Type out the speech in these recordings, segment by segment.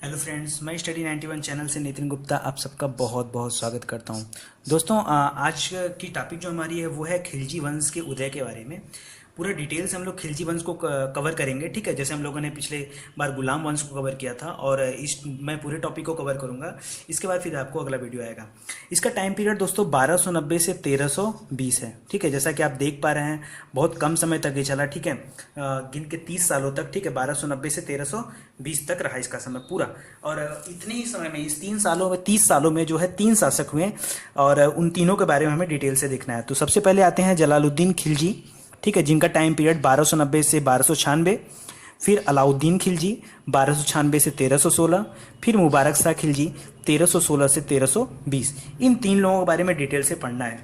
Hello friends, मैं study 91 channel से नितिन गुप्ता आप सबका बहुत बहुत स्वागत करता हूं। दोस्तों, आज की टॉपिक जो हमारी है वो है खिलजी वंश के उदय के बारे में। पूरा डिटेल से हम लोग खिलजी वंश को कवर करेंगे, ठीक है। जैसे हम लोगों ने पिछले बार गुलाम वंश को कवर किया था और मैं पूरे टॉपिक को कवर करूंगा। इसके बाद फिर आपको अगला वीडियो आएगा। इसका टाइम पीरियड दोस्तों 1290 से 1320 है, ठीक है। जैसा कि आप देख पा रहे हैं बहुत कम समय तक ये चला, ठीक है। गिन के 30 सालों तक, ठीक है। 1290 से 1320 तक रहा इसका समय पूरा। और इतने ही समय में, इस 30 सालों में जो है 3 शासक हुए और उन तीनों के बारे में हमें डिटेल से देखना है। तो सबसे पहले आते हैं जलालुद्दीन खिलजी, ठीक है, जिनका टाइम पीरियड 1290 से 1296। फिर अलाउद्दीन खिलजी 1296 से 1316। फिर मुबारक शाह खिलजी 1316 से 1320। इन तीन लोगों के बारे में डिटेल से पढ़ना है,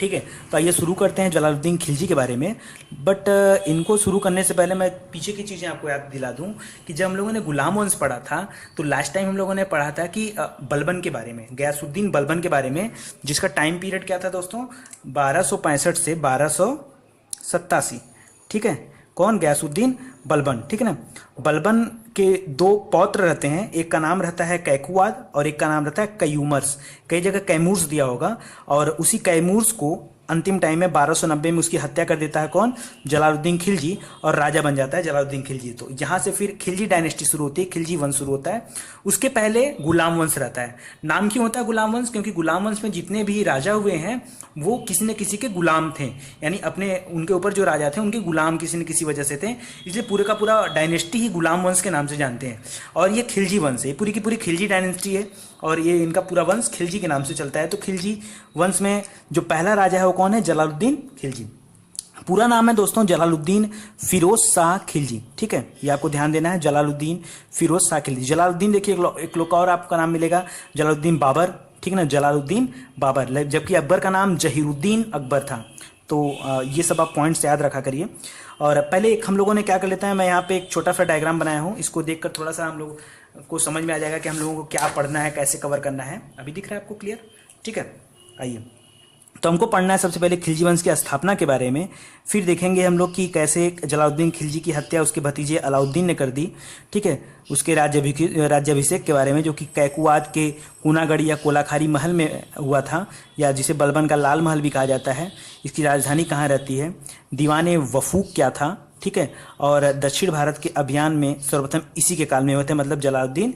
ठीक है। तो आइए शुरू करते हैं जलालुद्दीन खिलजी के बारे में। बट इनको शुरू करने से पहले मैं पीछे की चीज़ें आपको याद दिला दूं कि जब हम लोगों ने गुलाम वंश पढ़ा था तो लास्ट टाइम हम लोगों ने पढ़ा था कि बलबन के बारे में, गयासुद्दीन बलबन के बारे में, जिसका टाइम पीरियड क्या था दोस्तों, 1265 से 1287, ठीक है। कौन? गयासुद्दीन बलबन, ठीक है ना। बलबन के दो पौत्र रहते हैं, एक का नाम रहता है कैकुवाद और एक का नाम रहता है कैयूमर्स। कई जगह कैमूर्स दिया होगा और उसी कैमूर्स को अंतिम टाइम में 1290 में उसकी हत्या कर देता है कौन? जलालुद्दीन खिलजी, और राजा बन जाता है जलालुद्दीन खिलजी। तो यहाँ से फिर खिलजी डायनेस्टी शुरू होती है, खिलजी वंश शुरू होता है। उसके पहले गुलाम वंश रहता है। नाम क्यों होता है गुलाम वंश? क्योंकि गुलाम वंश में जितने भी राजा हुए हैं वो किसी न किसी के गुलाम थे, यानी अपने उनके ऊपर जो राजा थे उनके गुलाम किसी न किसी वजह से थे, इसलिए पूरे का पूरा डायनेस्टी ही गुलाम वंश के नाम से जानते हैं। और ये खिलजी वंश है, पूरी की पूरी खिलजी डायनेस्टी है और ये इनका पूरा वंश खिलजी के नाम से चलता है। तो खिलजी वंश में जो पहला राजा है वो कौन है? जलालुद्दीन खिलजी। पूरा नाम है दोस्तों जलालुद्दीन फिरोज शाह खिलजी, ठीक है। ये आपको ध्यान देना है, जलालुद्दीन फिरोज शाह खिलजी। जलालुद्दीन देखिए एक लोग और आपका नाम मिलेगा, जलालुद्दीन बाबर, ठीक है ना, जलालुद्दीन बाबर। जबकि अकबर का नाम जहीरुद्दीन अकबर था। तो ये सब आप पॉइंट्स याद रखा करिए। और पहले एक हम लोगों ने क्या कर लेते हैं, मैं यहाँ पे एक छोटा सा डायग्राम बनाया हूँ, इसको देखकर थोड़ा सा हम लोग को समझ में आ जाएगा कि हम लोगों को क्या पढ़ना है, कैसे कवर करना है। अभी दिख रहा है आपको क्लियर? ठीक है, आइए। तो हमको पढ़ना है सबसे पहले खिलजी वंश की स्थापना के बारे में, फिर देखेंगे हम लोग कि कैसे जलालुद्दीन खिलजी की हत्या उसके भतीजे अलाउद्दीन ने कर दी, ठीक है। उसके राज्याभिषेक के बारे में, जो कि कैकुवाद के कूनागढ़ या कोलाखारी महल में हुआ था, या जिसे बलबन का लाल महल भी कहा जाता है। इसकी राजधानी कहाँ रहती है? दीवाने वफूक क्या था, ठीक है। और दक्षिण भारत के अभियान में सर्वप्रथम इसी के काल में हुए थे, मतलब जलालुद्दीन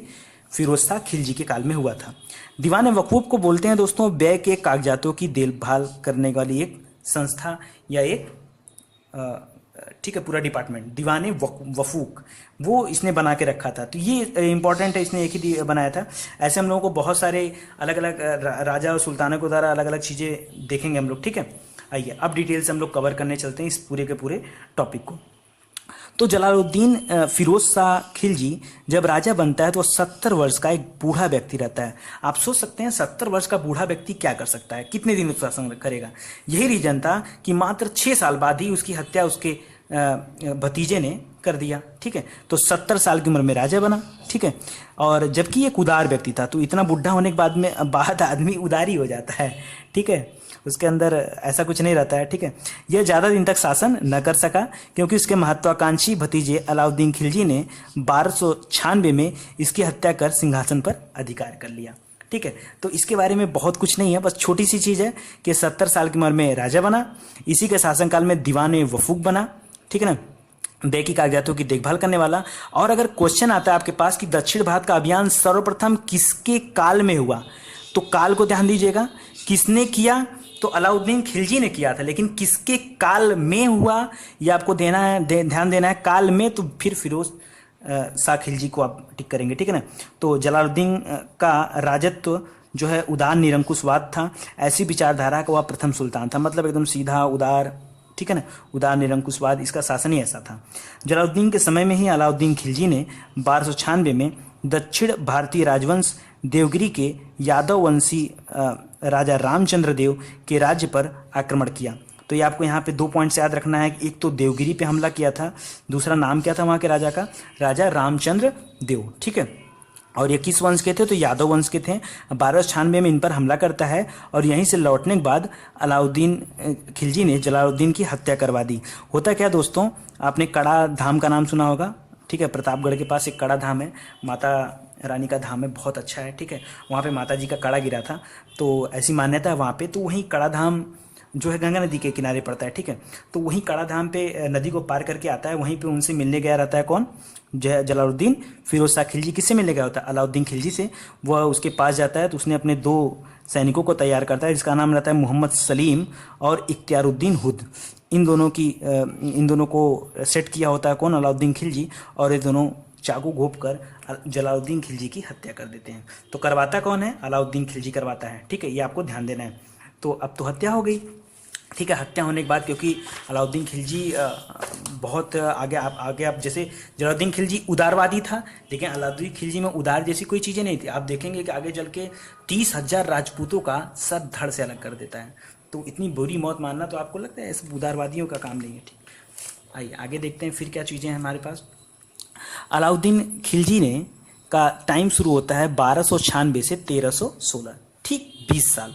फिरोज शाह खिलजी के काल में हुआ था। दीवान वकूफ को बोलते हैं दोस्तों व्यय के कागजातों की देखभाल करने वाली एक संस्था या एक, ठीक है, पूरा डिपार्टमेंट। दीवान वफूक वो इसने बना के रखा था। तो ये इंपॉर्टेंट है, इसने एक ही बनाया था। ऐसे हम लोगों को बहुत सारे अलग अलग राजा और सुल्तानों के द्वारा अलग अलग चीज़ें देखेंगे हम लोग, ठीक है। आइए अब डिटेल से हम लोग कवर करने चलते हैं इस पूरे के पूरे टॉपिक को। तो जलालुद्दीन फिरोज शाह खिलजी जब राजा बनता है तो 70 वर्ष का एक बूढ़ा व्यक्ति रहता है। आप सोच सकते हैं 70 वर्ष का बूढ़ा व्यक्ति क्या कर सकता है, कितने दिन शासन करेगा। यही रीजन था कि मात्र 6 साल बाद ही उसकी हत्या उसके भतीजे ने कर दिया, ठीक है। तो 70 साल की उम्र में राजा बना, ठीक है। और जबकि एक उदार व्यक्ति था, तो इतना बुढ़ा होने के बाद आदमी उदार ही हो जाता है, ठीक है। उसके अंदर ऐसा कुछ नहीं रहता है, ठीक है। यह ज़्यादा दिन तक शासन न कर सका क्योंकि उसके महत्वाकांक्षी भतीजे अलाउद्दीन खिलजी ने 1296 में इसकी हत्या कर सिंहासन पर अधिकार कर लिया, ठीक है। तो इसके बारे में बहुत कुछ नहीं है, बस छोटी सी चीज़ है कि 70 साल की उम्र में राजा बना, इसी के शासनकाल में दीवान वफूक बना, ठीक है ना, व्यय की कागजातों की देखभाल करने वाला। और अगर क्वेश्चन आता है आपके पास कि दक्षिण भारत का अभियान सर्वप्रथम किसके काल में हुआ, तो काल को ध्यान दीजिएगा। किसने किया? तो अलाउद्दीन खिलजी ने किया था, लेकिन किसके काल में हुआ ये आपको देना है, ध्यान देना है। काल में तो फिर फिरोज शाह खिलजी को आप टिक करेंगे, ठीक है ना। तो जलालुद्दीन का राजत्व जो है उदार निरंकुशवाद था। ऐसी विचारधारा का वह प्रथम सुल्तान था, मतलब एकदम सीधा उदार, ठीक है ना, उदार निरंकुशवाद, इसका शासन ही ऐसा था। जलालुद्दीन के समय में ही अलाउद्दीन खिलजी ने 1296 में दक्षिण भारतीय राजवंश देवगिरी के यादव वंशी राजा रामचंद्र देव के राज्य पर आक्रमण किया। तो ये आपको यहाँ पे 2 पॉइंट्स याद रखना है। एक तो देवगिरी पे हमला किया था, दूसरा नाम क्या था वहाँ के राजा का? राजा रामचंद्र देव, ठीक है। और ये किस वंश के थे? तो यादव वंश के थे। 1296 में इन पर हमला करता है और यहीं से लौटने के बाद अलाउद्दीन खिलजी ने जलालुद्दीन की हत्या करवा दी। होता क्या दोस्तों, आपने कड़ा धाम का नाम सुना होगा, ठीक है। प्रतापगढ़ के पास एक कड़ा धाम है, माता रानी का धाम है, बहुत अच्छा है, ठीक है। वहाँ पे माता जी का कड़ा गिरा था, तो ऐसी मान्यता है वहाँ पे। तो वहीं कड़ा धाम जो है गंगा नदी के किनारे पड़ता है, ठीक है। तो वहीं कड़ा धाम पे नदी को पार करके आता है, वहीं पे उनसे मिलने गया रहता है कौन, जलालुद्दीन फिरोज शाह खिलजी। किससे मिलने गया होता है? अलाउद्दीन खिलजी से। वह उसके पास जाता है तो उसने अपने 2 सैनिकों को तैयार करता है, जिसका नाम रहता है मोहम्मद सलीम और इख्तियारुद्दीन हुद। इन दोनों को सेट किया होता है कौन? अलाउद्दीन खिलजी। और ये दोनों चाकू घोंप कर जलालुद्दीन खिलजी की हत्या कर देते हैं। तो करवाता कौन है? अलाउद्दीन खिलजी करवाता है, ठीक है। ये आपको ध्यान देना है। तो अब तो हत्या हो गई, ठीक है। हत्या होने के बाद, क्योंकि अलाउद्दीन खिलजी बहुत आगे आप जैसे जलालुद्दीन खिलजी उदारवादी था, लेकिन अलाउद्दीन खिलजी में उदार जैसी कोई चीज़ें नहीं थी। आप देखेंगे कि आगे चल के 30,000 राजपूतों का सर धड़ से अलग कर देता है। तो इतनी बुरी मौत मारना, तो आपको लगता है ऐसे उदारवादियों का काम नहीं है, ठीक। आइए आगे देखते हैं फिर क्या चीज़ें हैं हमारे पास। अलाउद्दीन खिलजी ने का टाइम शुरू होता है 1296 से 1316, ठीक 20 साल।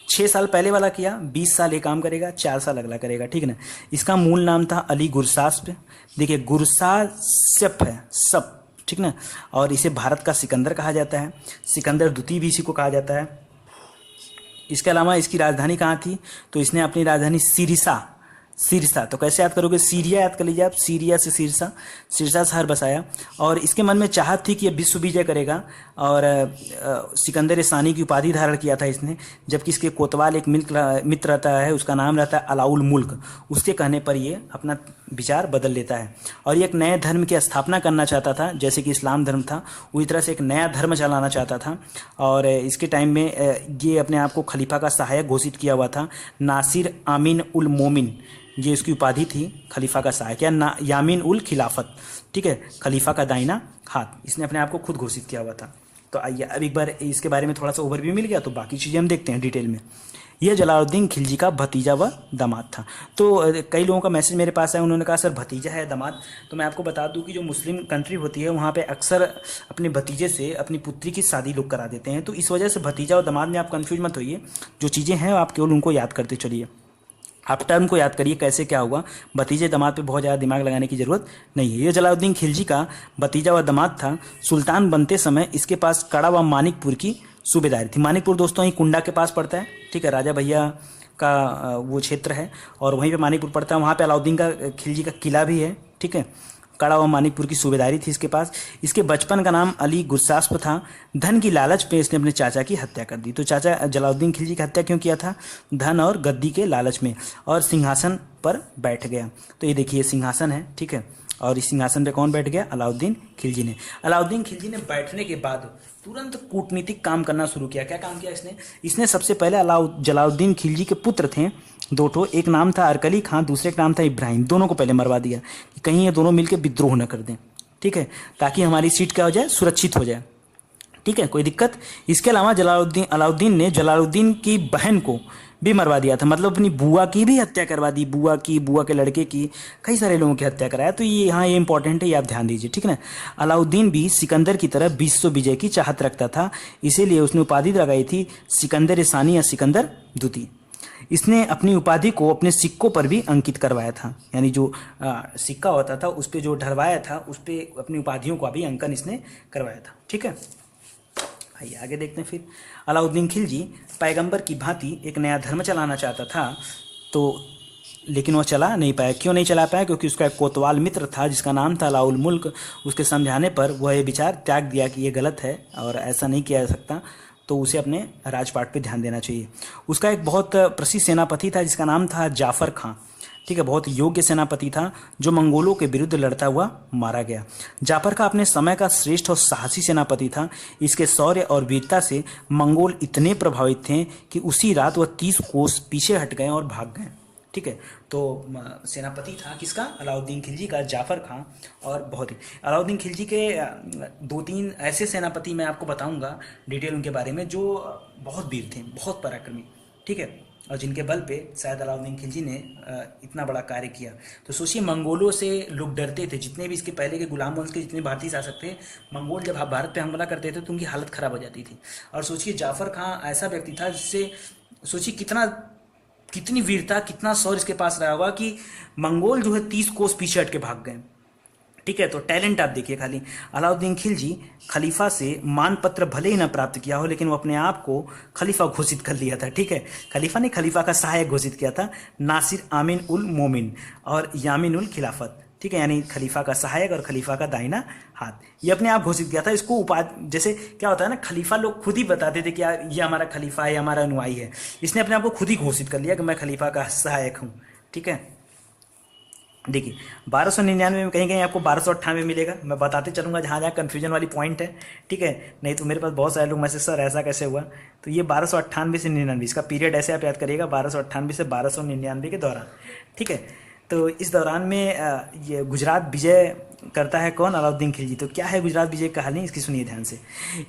6 साल पहले वाला किया, 20 साल ये काम करेगा, 4 साल अगला करेगा, ठीक है ना। इसका मूल नाम था अली गुरसास्प। देखिए गुरसास्प है सब, ठीक ना। और इसे भारत का सिकंदर कहा जाता है, सिकंदर द्वितीय भी इसी को कहा जाता है। इसके अलावा इसकी राजधानी कहाँ थी? तो इसने अपनी राजधानी सिरसा, तो कैसे याद करोगे? सीरिया याद कर लीजिए आप, सीरिया से सिरसा शहर बसाया। और इसके मन में चाहत थी कि यह विश्व विजय करेगा, और सिकंदर सानी की उपाधि धारण किया था इसने। जबकि इसके कोतवाल एक मित्र रहता है, उसका नाम रहता है अलाउल मुल्क। उसके कहने पर ये अपना विचार बदल लेता है और ये एक नए धर्म की स्थापना करना चाहता था। जैसे कि इस्लाम धर्म था, उसी तरह से एक नया धर्म चलाना चाहता था। और इसके टाइम में ये अपने आप को खलीफा का सहायक घोषित किया हुआ था। नासिर आमीन उल मोमिन, ये इसकी उपाधि थी, खलीफा का सहायक, या यामीन उल खिलाफत, ठीक है, खलीफा का दाहिना हाथ। इसने अपने आप को खुद घोषित किया हुआ था। तो आइए अब एक बार इसके बारे में थोड़ा सा ओवरव्यू मिल गया, तो बाकी चीज़ें हम देखते हैं डिटेल में। यह जलालुद्दीन खिलजी का भतीजा व दामाद था। तो कई लोगों का मैसेज मेरे पास है, उन्होंने कहा सर भतीजा है दामाद। तो मैं आपको बता दूं कि जो मुस्लिम कंट्री होती है वहाँ पे अक्सर अपने भतीजे से अपनी पुत्री की शादी लोग करा देते हैं। तो इस वजह से भतीजा और दामाद में आप कंफ्यूज मत होइए, जो चीज़ें हैं आप केवल उनको याद करते चलिए। आप टर्म को याद करिए कैसे क्या हुआ, भतीजे दामाद पे बहुत ज़्यादा दिमाग लगाने की ज़रूरत नहीं है। ये जलालुद्दीन खिलजी का भतीजा व दामाद था। सुल्तान बनते समय इसके पास कड़ा व मानिकपुर की सूबेदारी थी। मानिकपुर दोस्तों ही कुंडा के पास पड़ता है, ठीक है, राजा भैया का वो क्षेत्र है, और वहीं पे मानिकपुर पड़ता है। वहाँ पे अलाउद्दीन का खिलजी का किला भी है, ठीक है। कड़ा व मानिकपुर की सूबेदारी थी इसके पास। इसके बचपन का नाम अली गुरसास्प था। धन की लालच पे इसने अपने चाचा की हत्या कर दी। तो चाचा जलालुद्दीन खिलजी की हत्या क्यों किया था? धन और गद्दी के लालच में, और सिंहासन पर बैठ गया। तो ये देखिए सिंहासन है, ठीक है, और इस सिंहासन पे कौन बैठ गया? अलाउद्दीन खिलजी ने। अलाउद्दीन खिलजी ने बैठने के बाद तुरंत कूटनीतिक काम करना शुरू किया। क्या काम किया इसने सबसे पहले जलालुद्दीन खिलजी के पुत्र थे 2 ठो, एक नाम था अरकली खां, दूसरे का नाम था इब्राहिम। दोनों को पहले मरवा दिया कि कहीं ये दोनों मिलकर विद्रोह न कर दें, ठीक है, ताकि हमारी सीट क्या हो जाए? सुरक्षित हो जाए, ठीक है, कोई दिक्कत। इसके अलावा अलाउद्दीन ने जलालुद्दीन की बहन को भी मरवा दिया था, मतलब अपनी बुआ की भी हत्या करवा दी, बुआ के लड़के की, कई सारे लोगों की हत्या कराया। तो ये यहाँ ये इंपॉर्टेंट है, ये आप ध्यान दीजिए, ठीक है ना। अलाउद्दीन भी सिकंदर की तरह विश्व विजय की चाहत रखता था, इसीलिए उसने उपाधि लगाई थी सिकंदर सानी या सिकंदर द्वितीय। इसने अपनी उपाधि को अपने सिक्कों पर भी अंकित करवाया था, यानी जो सिक्का होता था उस पर जो ढलवाया था उस पर अपनी उपाधियों का भी अंकन इसने करवाया था, ठीक है। आइए आगे देखते हैं फिर। अलाउद्दीन खिलजी पैगंबर की भांति एक नया धर्म चलाना चाहता था, तो लेकिन वह चला नहीं पाया। क्यों नहीं चला पाया? क्योंकि उसका एक कोतवाल मित्र था जिसका नाम था अलाउल मुल्क। उसके समझाने पर वह ये विचार त्याग दिया कि ये गलत है और ऐसा नहीं किया जा सकता, तो उसे अपने राजपाट पे ध्यान देना चाहिए। उसका एक बहुत प्रसिद्ध सेनापति था जिसका नाम था जाफर खां, ठीक है, बहुत योग्य सेनापति था जो मंगोलों के विरुद्ध लड़ता हुआ मारा गया। जाफर खां अपने समय का श्रेष्ठ और साहसी सेनापति था। इसके शौर्य और वीरता से मंगोल इतने प्रभावित थे कि उसी रात वह 30 कोस पीछे हट गए और भाग गए, ठीक है। तो सेनापति था किसका? अलाउद्दीन खिलजी का, जाफर खां। और बहुत ही अलाउद्दीन खिलजी के 2-3 ऐसे सेनापति मैं आपको बताऊंगा डिटेल उनके बारे में, जो बहुत वीर थे, बहुत पराक्रमी, ठीक है, और जिनके बल पे शायद अलाउद्दीन खिलजी ने इतना बड़ा कार्य किया। तो सोचिए मंगोलों से लोग डरते थे, जितने भी इसके पहले के गुलाम वंश के जितने भारतीय शासक थे, मंगोल जब भारत पे हमला करते थे तो उनकी हालत खराब हो जाती थी। और सोचिए जाफर खां ऐसा व्यक्ति था जिससे सोचिए कितनी वीरता, कितना शौर्य इसके पास रहा होगा कि मंगोल जो है 30 कोस पीछे हट के भाग गए, ठीक है। तो टैलेंट आप देखिए खाली, अलाउद्दीन खिलजी खलीफा से मानपत्र भले ही ना प्राप्त किया हो, लेकिन वो अपने आप को खलीफा घोषित कर लिया था। ठीक है, खलीफा ने खलीफा का सहायक घोषित किया था, नासिर आमीन उल मोमिन और यामीन उल खिलाफत। ठीक है, यानी खलीफा का सहायक और खलीफा का दाहिना हाथ, ये अपने आप घोषित किया था। इसको उपाधि, जैसे क्या होता है ना, खलीफा लोग खुद ही बताते थे कि यार ये हमारा खलीफा है, हमारा अनुयायी है। इसने अपने आप को खुद ही घोषित कर लिया कि मैं खलीफा का सहायक हूँ। ठीक है, देखिए 1299 में कहीं कहीं आपको 1298 मिलेगा, मैं बताते चलूंगा जहाँ जहाँ कन्फ्यूजन वाली पॉइंट है। ठीक है, नहीं तो मेरे पास बहुत सारे लोग मैसेज, सर ऐसा कैसे हुआ। तो ये 1298 से 99, इसका पीरियड ऐसे आप याद करिएगा, 1298 से 1299 के दौरान। ठीक है, तो इस दौरान में ये गुजरात विजय करता है कौन, अलाउद्दीन खिलजी। तो क्या है गुजरात विजय की कहानी, इसकी सुनिए ध्यान से।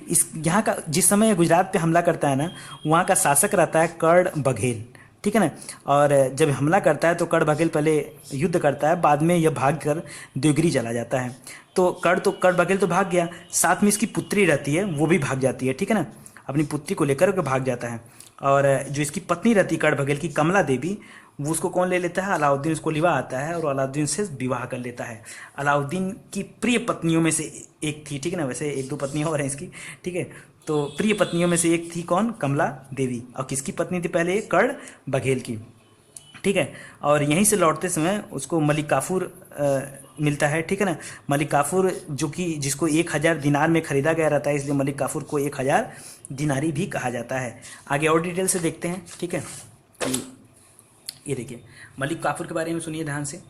इस यहाँ का जिस समय गुजरात पे हमला करता है ना, वहाँ का शासक रहता है कर्ण बघेल। ठीक है ना, और जब हमला करता है तो कर्ण बघेल पहले युद्ध करता है, बाद में यह भाग कर देवगिरी चला जाता है। तो कर्ण बघेल तो भाग गया, साथ में इसकी पुत्री रहती है वो भी भाग जाती है। ठीक है ना, अपनी पुत्री को लेकर के भाग जाता है। और जो इसकी पत्नी रहती है कर्ण बघेल की, कमला देवी, वो उसको कौन ले लेता है, अलाउद्दीन उसको लिवा आता है और अलाउद्दीन से विवाह कर लेता है। अलाउद्दीन की प्रिय पत्नियों में से एक थी। ठीक है ना, वैसे एक दो पत्नियां और हैं इसकी। ठीक है, तो प्रिय पत्नियों में से एक थी कौन, कमला देवी। और किसकी पत्नी थी पहले, कर्ण बघेल की। ठीक है, और यहीं से लौटते समय उसको मलिक काफूर मिलता है। ठीक है ना, मलिक काफूर जो कि जिसको 1000 दिनार में खरीदा गया रहता है, इसलिए मलिक काफूर को 1000 दिनारी भी कहा जाता है। आगे और डिटेल से देखते हैं। ठीक है, ये देखिए मलिक काफूर के बारे में सुनिए ध्यान से,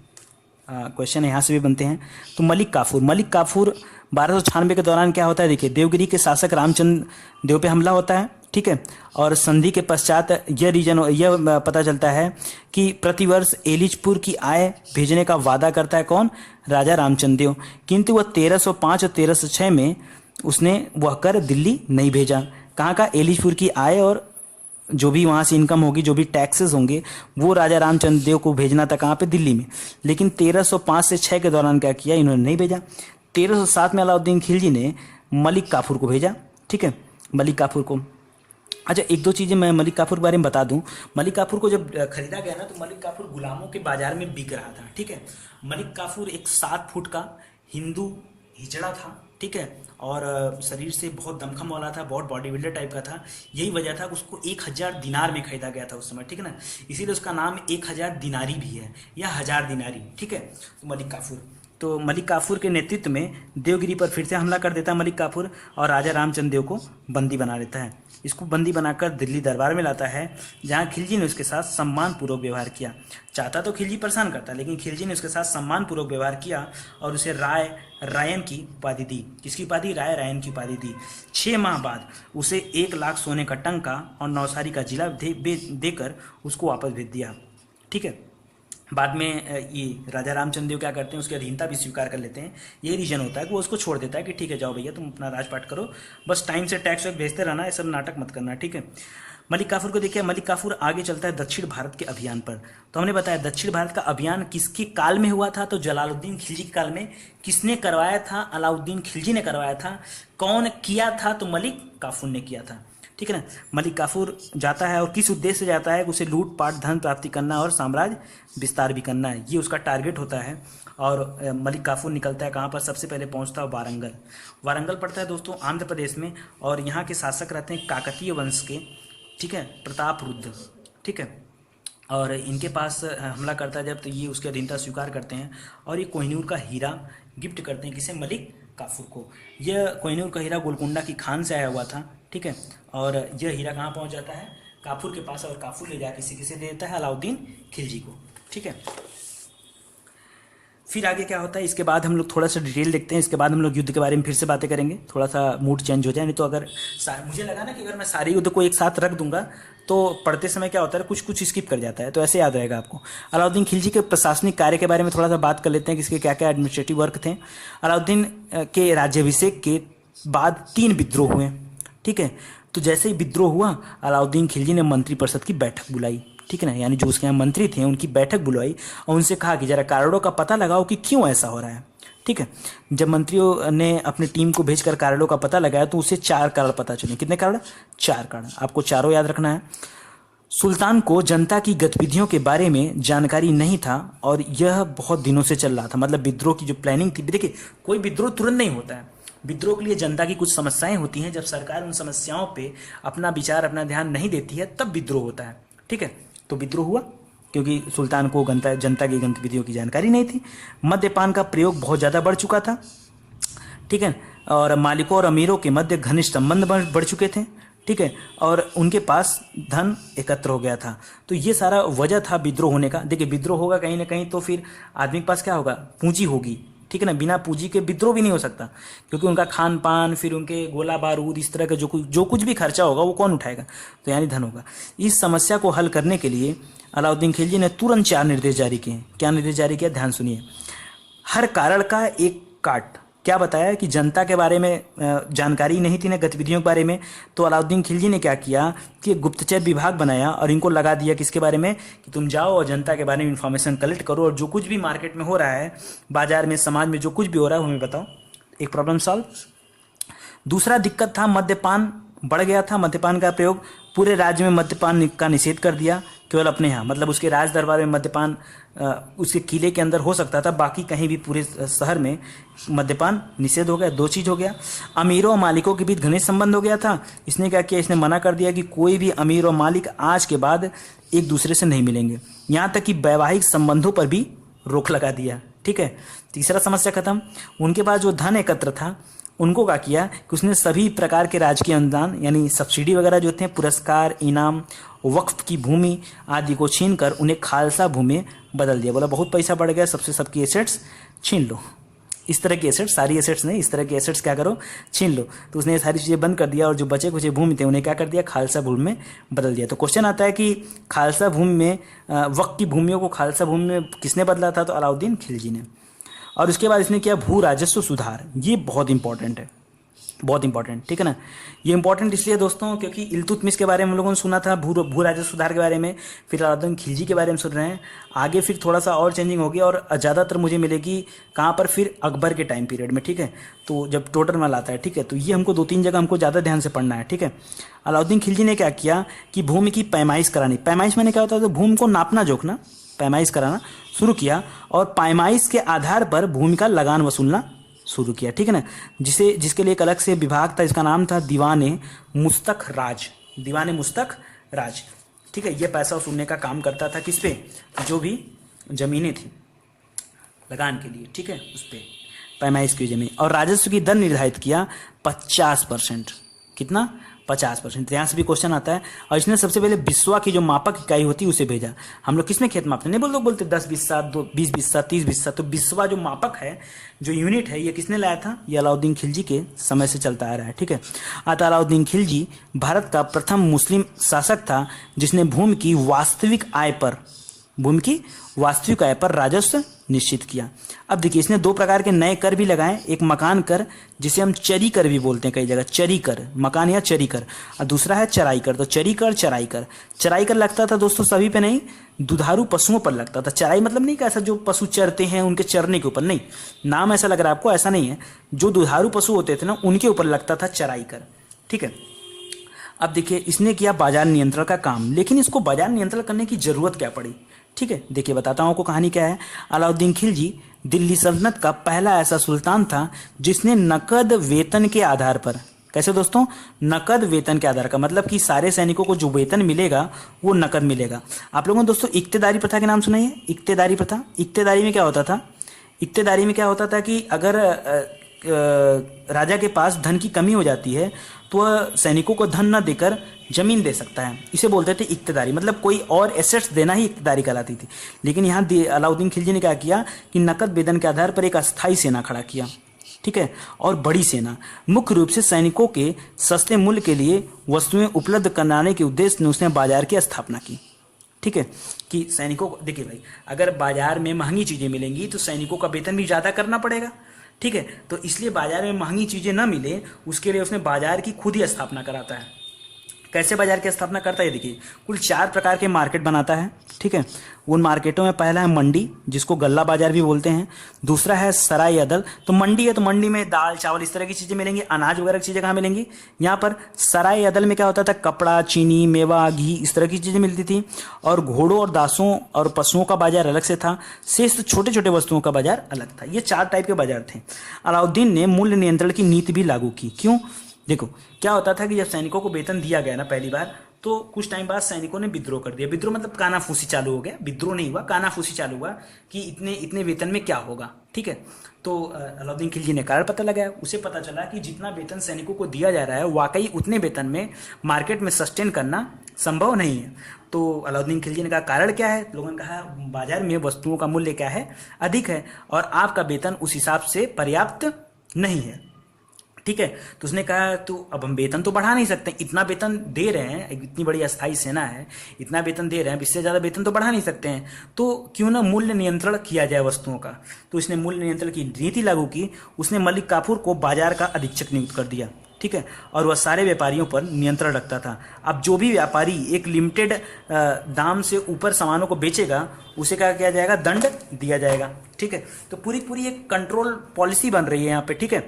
क्वेश्चन यहाँ से भी बनते हैं। तो मलिक काफूर 1296 के दौरान क्या होता है, देखिए देवगिरी के शासक रामचंद्र देव पे हमला होता है। ठीक है, और संधि के पश्चात यह पता चलता है कि प्रतिवर्ष एलिचपुर की आय भेजने का वादा करता है कौन, राजा रामचंद्र देव। किंतु वह 1305 और 1306 में उसने वह कर दिल्ली नहीं भेजा। कहाँ का, एलिचपुर की आय और जो भी वहाँ से इनकम होगी, जो भी टैक्सेस होंगे, वो राजा रामचंद्र देव को भेजना था कहाँ पे, दिल्ली में। लेकिन 1305 से 6 के दौरान क्या किया, इन्होंने नहीं भेजा। 1307 में अलाउद्दीन खिलजी ने मलिक काफूर को भेजा। ठीक है, मलिक काफूर को। अच्छा, एक दो चीज़ें मैं मलिक काफूर के बारे में बता दूं। मलिक काफूर को जब खरीदा गया ना, तो मलिक काफूर गुलामों के बाजार में बिक रहा था। ठीक है, मलिक काफूर एक 7 फुट का हिंदू हिजड़ा था। ठीक है, और शरीर से बहुत दमखम वाला था, बहुत बॉडी बिल्डर टाइप का था। यही वजह था कि उसको 1000 दिनार में खरीदा गया था उस समय। ठीक है ना, इसीलिए उसका नाम 1000 दिनारी भी है, या 1000 दिनारी। ठीक है, तो मलिक काफूर के नेतृत्व में देवगिरी पर फिर से हमला कर देता है मलिक काफूर, और राजा रामचंद्र देव को बंदी बना लेता है। इसको बंदी बनाकर दिल्ली दरबार में लाता है, जहाँ खिलजी ने उसके साथ सम्मानपूर्वक व्यवहार किया। चाहता तो खिलजी परेशान करता, लेकिन खिलजी ने उसके साथ सम्मानपूर्वक व्यवहार किया और उसे रायन की उपाधि दी। किसकी उपाधि, रायन की उपाधि दी। 6 माह बाद उसे 1 लाख सोने का टंका और नौसारी का जिला देकर उसको वापस भेज दिया। ठीक है, बाद में ये राजा रामचंद्र देव क्या करते हैं, उसकी अधीनता भी स्वीकार कर लेते हैं। ये रीजन होता है कि वो उसको छोड़ देता है कि ठीक है जाओ भैया, तुम अपना राजपाट करो, बस टाइम से टैक्स वैक्स भेजते रहना, ये सब नाटक मत करना। ठीक है, मलिक काफूर को देखिए, मलिक काफूर आगे चलता है दक्षिण भारत के अभियान पर। तो हमने बताया दक्षिण भारत का अभियान किसके काल में हुआ था, तो जलालुद्दीन खिलजी के काल में। किसने करवाया था, अलाउद्दीन खिलजी ने करवाया था। कौन किया था, तो मलिक काफूर ने किया था। ठीक है ना, मलिक काफूर जाता है और किस उद्देश्य से जाता है, उसे लूटपाट, धन प्राप्ति करना और साम्राज्य विस्तार भी करना है, ये उसका टारगेट होता है। और मलिक काफूर निकलता है कहाँ पर, सबसे पहले पहुँचता है वारंगल पड़ता है दोस्तों आंध्र प्रदेश में। और यहाँ के शासक रहते हैं काकतीय वंश के। ठीक है, प्रताप रुद्र। ठीक है, और इनके पास हमला करता है जब, तो ये उसकी अधीनता स्वीकार करते हैं और ये कोहिनूर का हीरा गिफ्ट करते हैं, किसे, मलिक काफूर को। यह कोहिनूर का हीरा गोलकुंडा की खान से आया हुआ था। ठीक है, और यह हीरा कहाँ पहुँच जाता है, काफूर के पास, और काफूर ले जाकर किसे दे देता है, अलाउद्दीन खिलजी को। ठीक है, फिर आगे क्या होता है, इसके बाद हम लोग थोड़ा सा डिटेल देखते हैं। इसके बाद हम लोग युद्ध के बारे में फिर से बातें करेंगे, थोड़ा सा मूड चेंज हो जाए। नहीं तो अगर मुझे लगा ना कि अगर मैं सारे युद्ध को एक साथ रख दूंगा तो पढ़ते समय क्या होता है, कुछ स्किप कर जाता है, तो ऐसे याद रहेगा आपको। अलाउद्दीन खिलजी के प्रशासनिक कार्य के बारे में थोड़ा सा बात कर लेते हैं कि इसके क्या क्या एडमिनिस्ट्रेटिव वर्क थे। अलाउद्दीन के राज्याभिषेक के बाद 3 विद्रोह हुए। ठीक है, तो जैसे ही विद्रोह हुआ, अलाउद्दीन खिलजी ने मंत्रिपरिषद की बैठक बुलाई। ठीक है ना, यानी जो उसके यहाँ मंत्री थे उनकी बैठक बुलवाई और उनसे कहा कि जरा कारणों का पता लगाओ कि क्यों ऐसा हो रहा है। ठीक है, जब मंत्रियों ने अपनी टीम को भेजकर कारणों का पता लगाया तो उसे 4 कारण पता चले। कितने कारण, 4 कारण, आपको चारों याद रखना है। सुल्तान को जनता की गतिविधियों के बारे में जानकारी नहीं था और यह बहुत दिनों से चल रहा था। मतलब विद्रोह की जो प्लानिंग थी, देखिए कोई विद्रोह तुरंत नहीं होता है। विद्रोह के लिए जनता की कुछ समस्याएं होती हैं, जब सरकार उन समस्याओं पे अपना विचार अपना ध्यान नहीं देती है तब विद्रोह होता है। ठीक है, तो विद्रोह हुआ क्योंकि सुल्तान को जनता की गतिविधियों की जानकारी नहीं थी। मद्यपान का प्रयोग बहुत ज़्यादा बढ़ चुका था। ठीक है, और मालिकों और अमीरों के मध्य घनिष्ठ संबंध बढ़ चुके थे। ठीक है, और उनके पास धन एकत्र हो गया था। तो ये सारा वजह था विद्रोह होने का। देखिए विद्रोह होगा कहीं ना कहीं तो फिर आदमी के पास क्या होगा, पूंजी होगी। ठीक है ना, बिना पूंजी के विद्रोह भी नहीं हो सकता, क्योंकि उनका खान पान, फिर उनके गोला बारूद, इस तरह का जो कुछ भी खर्चा होगा वो कौन उठाएगा, तो यानी धन होगा। इस समस्या को हल करने के लिए अलाउद्दीन खिलजी ने तुरंत 4 निर्देश जारी किए। क्या निर्देश जारी किया, ध्यान सुनिए। हर कारण का एक काट। क्या बताया कि जनता के बारे में जानकारी नहीं थी ना, गतिविधियों के बारे में, तो अलाउद्दीन खिलजी ने क्या किया कि गुप्तचर विभाग बनाया और इनको लगा दिया किसके बारे में, कि तुम जाओ और जनता के बारे में इंफॉर्मेशन कलेक्ट करो और जो कुछ भी मार्केट में हो रहा है, बाजार में, समाज में जो कुछ भी हो रहा है वो हमें बताओ। एक प्रॉब्लम सॉल्व। दूसरा दिक्कत था मद्यपान बढ़ गया था। मद्यपान का प्रयोग, पूरे राज्य में मद्यपान का निषेध कर दिया, केवल अपने यहाँ, मतलब उसके राज दरबार में मद्यपान उसके किले के अंदर हो सकता था, बाकी कहीं भी पूरे शहर में मद्यपान निषेध हो गया। 2 चीज़ हो गया। अमीरों और मालिकों के बीच घनिष्ठ संबंध हो गया था। इसने क्या किया, इसने मना कर दिया कि कोई भी अमीर और मालिक आज के बाद एक दूसरे से नहीं मिलेंगे। यहाँ तक कि वैवाहिक संबंधों पर भी रोक लगा दिया। ठीक है, तीसरा समस्या खत्म। उनके पास जो धन एकत्र था उनको क्या किया कि उसने सभी प्रकार के राजकीय अनुदान यानी सब्सिडी वगैरह जो थे, पुरस्कार, इनाम, वक्फ की भूमि आदि को छीन कर उन्हें खालसा भूमि में बदल दिया। बोला बहुत पैसा बढ़ गया, सबसे सबकी एसेट्स छीन लो। इस तरह की एसेट्स, सारी एसेट्स नहीं, इस तरह की एसेट्स क्या करो, छीन लो। तो उसने ये सारी चीज़ें बंद कर दिया और जो बचे कुछ भूमि थे उन्हें क्या कर दिया, खालसा भूमि में बदल दिया। तो क्वेश्चन आता है कि खालसा भूमि में, वक्त की भूमियों को खालसा भूमि में किसने बदला था, तो अलाउद्दीन खिलजी ने। और उसके बाद इसने किया भू राजस्व सुधार। ये बहुत इंपॉर्टेंट है, बहुत इंपॉर्टेंट। ठीक है ना, ये इंपॉर्टेंट इसलिए दोस्तों क्योंकि इल्तुतमिश के बारे में हम लोगों ने सुना था, भू राजस्व सुधार के बारे में, फिर अलाउद्दीन खिलजी के बारे में सुन रहे हैं। आगे फिर थोड़ा सा और चेंजिंग होगी और ज़्यादातर मुझे मिलेगी कहाँ पर, फिर अकबर के टाइम पीरियड में। ठीक है, तो जब टोटल माल आता है। ठीक है, तो ये हमको 2-3 जगह हमको ज़्यादा ध्यान से पढ़ना है। ठीक है, अलाउद्दीन खिलजी ने क्या किया कि भूमि की पैमाइश करानी। पैमाइश मैंने क्या होता है, तो भूमि को नापना जोखना, पैमाइश कराना शुरू किया और पैमाइश के आधार पर भूमि का लगान वसूलना शुरू किया। ठीक है ना, जिसके लिए एक अलग से विभाग था, इसका नाम था दीवाने मुस्तक राज। दीवाने मुस्तक राज। ठीक है, ये पैसा वसूलने का काम करता था किस पे, जो भी जमीनें थी लगान के लिए। ठीक है, उस पर पैमाइश की जमीन। और राजस्व की दर निर्धारित किया 50%। कितना, 50%। यहाँ से भी क्वेश्चन आता है। और इसने सबसे पहले बिस्वा की जो मापक इकाई होती है उसे भेजा। हम लोग किसमें खेत मापते हैं, नहीं बोलते 10 बिस्सा, 20 बिस्सा, 30 बिस्सा। तो बिस्वा जो मापक है, जो यूनिट है, ये किसने लाया था, ये अलाउद्दीन खिलजी के समय से चलता आ रहा है। ठीक है, अतः अलाउद्दीन खिलजी भारत का प्रथम मुस्लिम शासक था जिसने भूमि की वास्तविक आय पर राजस्व निश्चित किया। अब देखिए, इसने 2 प्रकार के नए कर भी लगाए। एक मकान कर, जिसे हम चरी कर भी बोलते हैं कई जगह, चरी कर, मकान या चरी कर, और दूसरा है चराई कर। तो चरी कर, चराई कर। चराई कर लगता था दोस्तों सभी पे नहीं, दुधारू पशुओं पर लगता था। चराई मतलब नहीं कि ऐसा जो पशु चरते हैं उनके चरने के ऊपर, नहीं, नाम ऐसा लग रहा है आपको, ऐसा नहीं है। जो दुधारू पशु होते थे ना, उनके ऊपर लगता था चराई कर। ठीक है, अब देखिए, इसने किया बाजार नियंत्रण का काम। लेकिन इसको बाजार नियंत्रण करने की जरूरत क्या पड़ी। ठीक है, देखिए बताता हूँ आपको कहानी क्या है। अलाउद्दीन खिलजी दिल्ली सल्तनत का पहला ऐसा सुल्तान था जिसने नकद वेतन के आधार पर, कैसे दोस्तों, नकद वेतन के आधार का मतलब कि सारे सैनिकों को जो वेतन मिलेगा वो नकद मिलेगा। आप लोगों ने दोस्तों इक्तेदारी प्रथा के नाम सुना है, इक्तेदारी प्रथा। इक्तेदारी में क्या होता था, इक्तेदारी में क्या होता था कि अगर राजा के पास धन की कमी हो जाती है तो वह सैनिकों को धन न देकर जमीन दे सकता है। इसे बोलते थे इक्तेदारी, मतलब कोई और एसेट्स देना ही इक्तेदारी कहलाती थी। लेकिन यहाँ अलाउद्दीन खिलजी ने क्या किया कि नकद वेतन के आधार पर एक अस्थायी सेना खड़ा किया। ठीक है, और बड़ी सेना, मुख्य रूप से सैनिकों के सस्ते मूल्य के लिए वस्तुएं उपलब्ध कराने के उद्देश्य से उसने बाजार की स्थापना की। ठीक है, कि सैनिकों को, देखिए भाई, अगर बाजार में महंगी चीज़ें मिलेंगी तो सैनिकों का वेतन भी ज़्यादा करना पड़ेगा। ठीक है, तो इसलिए बाजार में महंगी चीज़ें ना मिले उसके लिए उसने बाजार की खुद ही स्थापना कराता है। कैसे बाजार की स्थापना करता है, देखिए कुल 4 प्रकार के मार्केट बनाता है, ठीक है। उन मार्केटों में पहला है मंडी, जिसको गल्ला बाजार भी बोलते हैं। दूसरा है सराय अदल, तो मंडी है तो मंडी में दाल चावल इस तरह की चीज़ें मिलेंगी। अनाज वगैरह की चीज़ें कहाँ मिलेंगी, यहाँ पर। सराय अदल में क्या होता था, कपड़ा, चीनी, मेवा, घी इस तरह की चीज़ें मिलती थी। और घोड़ों और दासों और पशुओं का बाजार अलग से था, शेष छोटे छोटे वस्तुओं का बाजार अलग था। ये 4 टाइप के बाजार थे। अलाउद्दीन ने मूल्य नियंत्रण की नीति भी लागू की। क्यों, देखो क्या होता था कि जब सैनिकों को वेतन दिया गया ना पहली बार, तो कुछ टाइम बाद सैनिकों ने विद्रोह कर दिया। विद्रोह मतलब कानाफूसी चालू हो गया, विद्रोह नहीं हुआ, कानाफूसी चालू हुआ कि इतने इतने वेतन में क्या होगा, ठीक है। तो अलाउद्दीन खिलजी ने कारण पता लगाया, उसे पता चला कि जितना वेतन सैनिकों को दिया जा रहा है वाकई उतने वेतन में मार्केट में सस्टेन करना संभव नहीं है। तो अलाउद्दीन खिलजी ने कहा कारण क्या है, लोगों ने कहा बाजार में वस्तुओं का मूल्य क्या है, अधिक है, और आपका वेतन उस हिसाब से पर्याप्त नहीं है, ठीक है। तो उसने कहा तो अब हम वेतन तो बढ़ा नहीं सकते, इतना वेतन दे रहे हैं, इतनी बड़ी अस्थायी सेना है, इतना वेतन दे रहे हैं, इससे ज़्यादा वेतन तो बढ़ा नहीं सकते हैं, तो क्यों ना मूल्य नियंत्रण किया जाए वस्तुओं का। तो इसने मूल्य नियंत्रण की नीति लागू की। उसने मलिक काफूर को बाजार का अधीक्षक नियुक्त कर दिया, ठीक है, और वह सारे व्यापारियों पर नियंत्रण रखता था। अब जो भी व्यापारी एक लिमिटेड दाम से ऊपर सामानों को बेचेगा उसे क्या किया जाएगा, दंड दिया जाएगा, ठीक है। तो पूरी पूरी एक कंट्रोल पॉलिसी बन रही है यहाँ पे, ठीक है।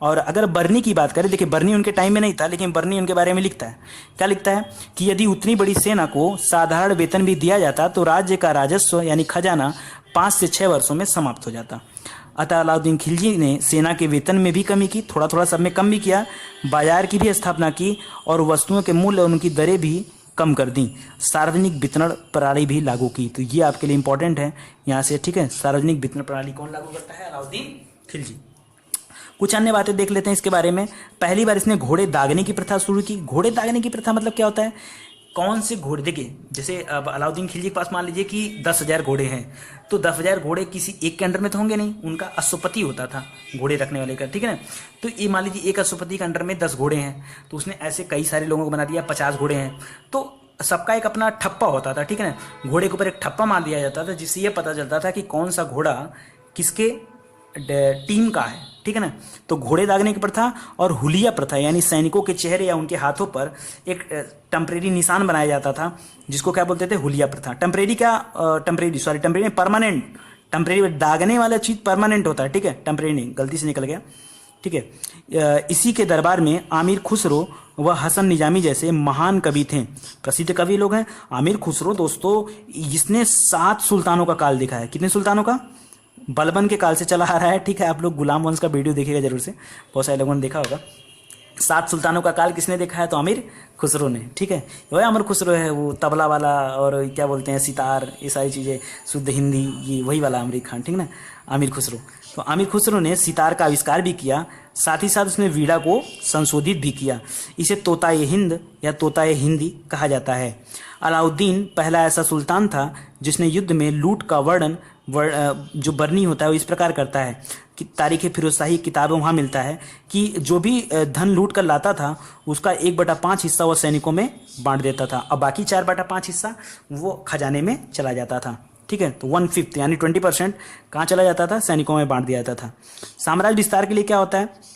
और अगर बर्नी की बात करें, देखिए बर्नी उनके टाइम में नहीं था, लेकिन बर्नी उनके बारे में लिखता है, क्या लिखता है कि यदि उतनी बड़ी सेना को साधारण वेतन भी दिया जाता तो राज्य का राजस्व यानी खजाना 5 से 6 वर्षों में समाप्त हो जाता। अतः अलाउद्दीन खिलजी ने सेना के वेतन में भी कमी की, थोड़ा थोड़ा सब में कम भी किया, बाजार की भी स्थापना की और वस्तुओं के मूल्य और उनकी दरें भी कम कर दी। सार्वजनिक वितरण प्रणाली भी लागू की। तो ये आपके लिए इंपॉर्टेंट है यहाँ से, ठीक है। सार्वजनिक वितरण प्रणाली कौन लागू करता है, अलाउद्दीन खिलजी। कुछ अन्य बातें देख लेते हैं इसके बारे में। पहली बार इसने घोड़े दागने की प्रथा शुरू की। घोड़े दागने की प्रथा मतलब क्या होता है, कौन से घोड़े, देखिए जैसे अब अलाउद्दीन खिलजी के पास मान लीजिए कि 10,000 घोड़े हैं, तो 10,000 घोड़े किसी एक के अंडर में तो होंगे नहीं, उनका अश्वपति होता था घोड़े रखने वाले का, ठीक है ना। तो ये मान लीजिए एक अश्वपति के अंडर में 10 घोड़े हैं, तो उसने ऐसे कई सारे लोगों को बना दिया, 50 घोड़े हैं, तो सबका एक अपना ठप्पा होता था, ठीक है ना। घोड़े के ऊपर एक ठप्पा मार दिया जाता था, जिससे ये पता चलता था कि कौन सा घोड़ा किसके टीम का है, ठीक है ना। तो घोड़े दागने की प्रथा और हुलिया प्रथा यानी सैनिकों के चेहरे या उनके हाथों पर एक टेम्परेरी निशान बनाया जाता था, जिसको क्या बोलते थे, हुलिया प्रथा। टेम्परेरी परमानेंट, टेम्परेरी दागने वाला चीज़ परमानेंट होता है, ठीक है, टेम्परेरी नहीं, गलती से निकल गया, ठीक है। इसी के दरबार में आमिर खुसरो व हसन निजामी जैसे महान कवि थे, प्रसिद्ध कवि लोग हैं। आमिर खुसरो दोस्तों, इसने 7 सुल्तानों का काल देखा है। कितने सुल्तानों का, बलबन के काल से चला आ रहा है, ठीक है। आप लोग गुलाम वंश का वीडियो देखिएगा जरूर से, बहुत सारे लोगों ने देखा होगा। 7 सुल्तानों का काल किसने देखा है, तो आमिर खुसरो ने, ठीक है। वही आमिर खुसरो है, वो तबला वाला और क्या बोलते हैं सितार, ये सारी चीज़ें शुद्ध हिंदी, ये वही वाला आमिर खान, ठीक ना, आमिर खुसरो। तो आमिर खुसरो ने सितार का आविष्कार भी किया, साथ ही साथ उसने वीणा को संशोधित भी किया। इसे तोताए हिंद या तोताए हिंदी कहा जाता है। अलाउद्दीन पहला ऐसा सुल्तान था जिसने युद्ध में लूट का वर्णन जो बरनी होता है वो इस प्रकार करता है कि तारीख़ फिरोजशाही किताबों वहाँ मिलता है कि जो भी धन लूट कर लाता था उसका 1/5 हिस्सा वो सैनिकों में बांट देता था, और बाकी 4/5 हिस्सा वो खजाने में चला जाता था, ठीक है। तो 1/5 यानी 20% कहाँ चला जाता था, सैनिकों में बांट दिया जाता था। साम्राज्य विस्तार के लिए क्या होता है,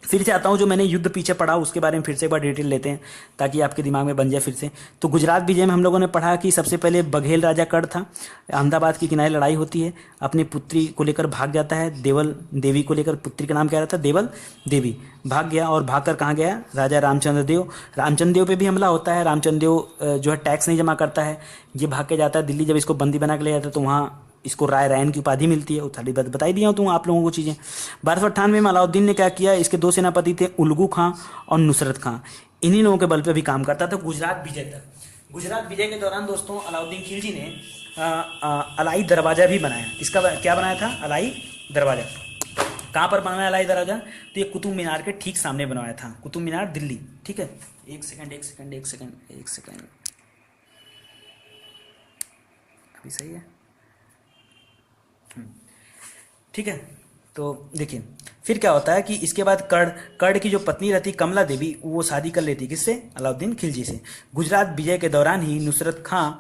फिर से आता हूँ, जो मैंने युद्ध पीछे पढ़ा उसके बारे में फिर से एक बार डिटेल लेते हैं ताकि आपके दिमाग में बन जाए फिर से। तो गुजरात विजय में हम लोगों ने पढ़ा कि सबसे पहले बघेल राजा कड़ था, अहमदाबाद के किनारे लड़ाई होती है, अपनी पुत्री को लेकर भाग जाता है, देवल देवी को लेकर, पुत्री का नाम क्या रहता है, देवल देवी, भाग गया। और भाग कर कहाँ गया, राजा रामचंद्र देव पे भी हमला होता है। रामचंद्र देव जो है टैक्स नहीं जमा करता है, ये भाग के जाता है दिल्ली। जब इसको बंदी बना के ले जाता है तो वहाँ इसको राय रायन की उपाधि मिलती है, उथाली बताई दिया हूँ तुम आप लोगों को चीज़ें। 1298 में अलाउद्दीन ने क्या किया, इसके 2 सेनापति थे, उल्गू खां और नुसरत खां, इन्हीं लोगों के बल पे भी काम करता था गुजरात विजय तक। गुजरात विजय के दौरान दोस्तों अलाउद्दीन खिलजी ने अलाई दरवाज़ा भी बनाया। इसका क्या बनाया था, अलाई दरवाज़ा। कहाँ पर बनवाया अलाई दरवाज़ा, तो ये कुतुब मीनार के ठीक सामने बनवाया था, कुतुब मीनार दिल्ली, ठीक है। एक सेकंड अभी सही है, ठीक है। तो देखिए फिर क्या होता है कि इसके बाद कर्ण की जो पत्नी रहती कमला देवी, वो शादी कर लेती किससे, अलाउद्दीन खिलजी से। गुजरात विजय के दौरान ही नुसरत खां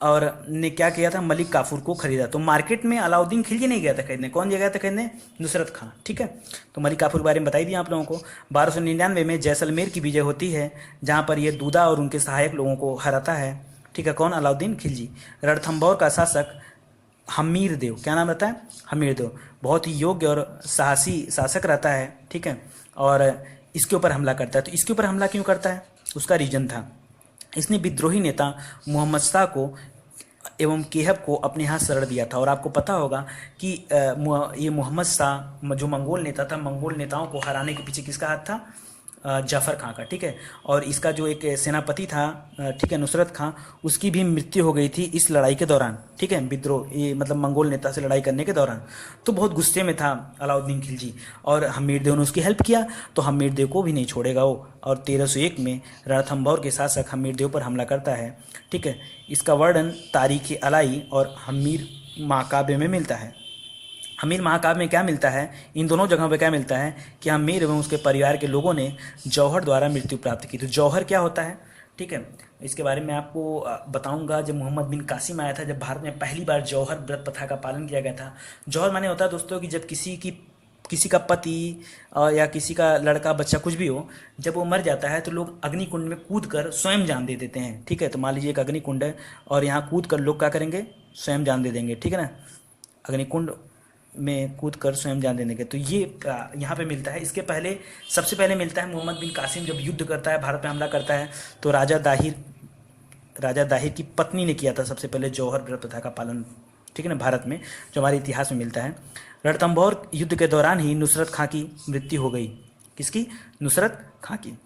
और ने क्या किया था, मलिक काफूर को खरीदा। तो मार्केट में अलाउद्दीन खिलजी नहीं गया था खरीदने, कौन गया था खरीदने, नुसरत खां। ठीक है, तो मलिक काफूर के बारे में बताई दिया आप लोगों को। 1299 में जैसलमेर की विजय होती है, जहाँ पर ये दूदा और उनके सहायक लोगों को हराता है। ठीक है, कौन, अलाउद्दीन खिलजी। रणथंभौर का शासक हमीर देव, क्या नाम रहता है, हमीर देव, बहुत ही योग्य और साहसी शासक रहता है। ठीक है, और इसके ऊपर हमला करता है। तो इसके ऊपर हमला क्यों करता है, उसका रीजन था, इसने विद्रोही नेता मोहम्मद शाह को एवं केहब को अपने यहाँ शरण दिया था। और आपको पता होगा कि ये मोहम्मद शाह जो मंगोल नेता था, मंगोल नेताओं को हराने के पीछे किसका हाथ था, जाफ़र खां का। ठीक है, और इसका जो एक सेनापति था, ठीक है, नुसरत खां, उसकी भी मृत्यु हो गई थी इस लड़ाई के दौरान। ठीक है, विद्रोह, ये मतलब मंगोल नेता से लड़ाई करने के दौरान। तो बहुत गुस्से में था अलाउद्दीन खिलजी, और हमीर देव ने उसकी हेल्प किया, तो हमीर देव को भी नहीं छोड़ेगा वो। और 1301 में रणथंभौर के शासक हमीर देव पर हमला करता है। ठीक है, इसका वर्णन तारीख़ अलाई और हमीर महाकाव्य में मिलता है। हमीर महाकाव्य में क्या मिलता है, इन दोनों जगहों पे क्या मिलता है कि हमीर एवं उसके परिवार के लोगों ने जौहर द्वारा मृत्यु प्राप्त की। तो जौहर क्या होता है, ठीक है, इसके बारे में आपको बताऊंगा जब मोहम्मद बिन कासिम आया था, जब भारत में पहली बार जौहर व्रत प्रथा का पालन किया गया था। जौहर माने होता है दोस्तों कि जब किसी का पति या किसी का लड़का बच्चा कुछ भी हो, जब वो मर जाता है तो लोग अग्निकुंड में कूद कर स्वयं जान दे देते हैं। ठीक है, तो मान लीजिए एक अग्निकुंड है और यहाँ कूद कर लोग क्या करेंगे, स्वयं जान दे देंगे। ठीक है ना, अग्निकुंड में कूद कर स्वयं जान देने के। तो ये यहाँ पे मिलता है। इसके पहले सबसे पहले मिलता है मोहम्मद बिन कासिम जब युद्ध करता है, भारत पे हमला करता है, तो राजा दाहिर की पत्नी ने किया था सबसे पहले जौहर व्रत प्रथा का पालन। ठीक है ना, भारत में जो हमारे इतिहास में मिलता है। रणथंभौर युद्ध के दौरान ही नुसरत खां की मृत्यु हो गई। किसकी, नुसरत खां की।